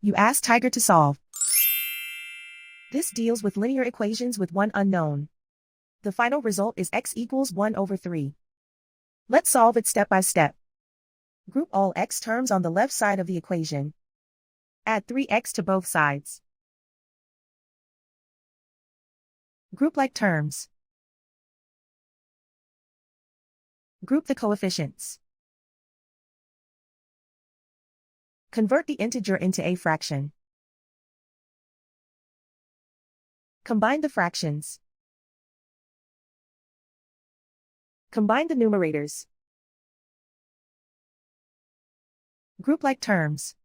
You ask Tiger to solve. This deals with linear equations with one unknown. The final result is x equals 1 over 3. Let's solve it step by step. Group all x terms on the left side of the equation. Add 3x to both sides. Group like terms. Group the coefficients. Convert the integer into a fraction. Combine the fractions. Combine the numerators. Group like terms.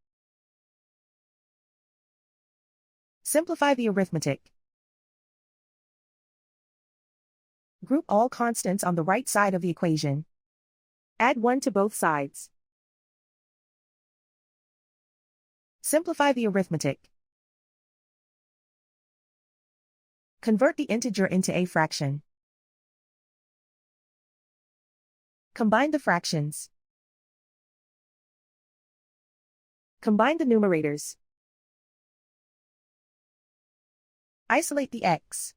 Simplify the arithmetic. Group all constants on the right side of the equation. Add 1 to both sides. Simplify the arithmetic. Convert the integer into a fraction. Combine the fractions. Combine the numerators. Isolate the x.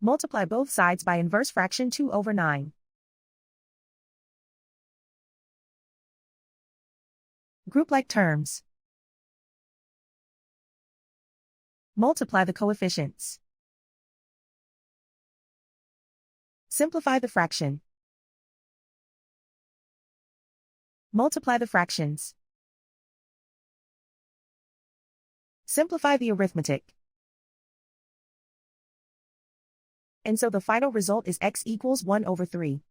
Multiply both sides by inverse fraction 2 over 9. Group like terms. Multiply the coefficients. Simplify the fraction. Multiply the fractions. Simplify the arithmetic. And so the final result is x equals 1 over 3.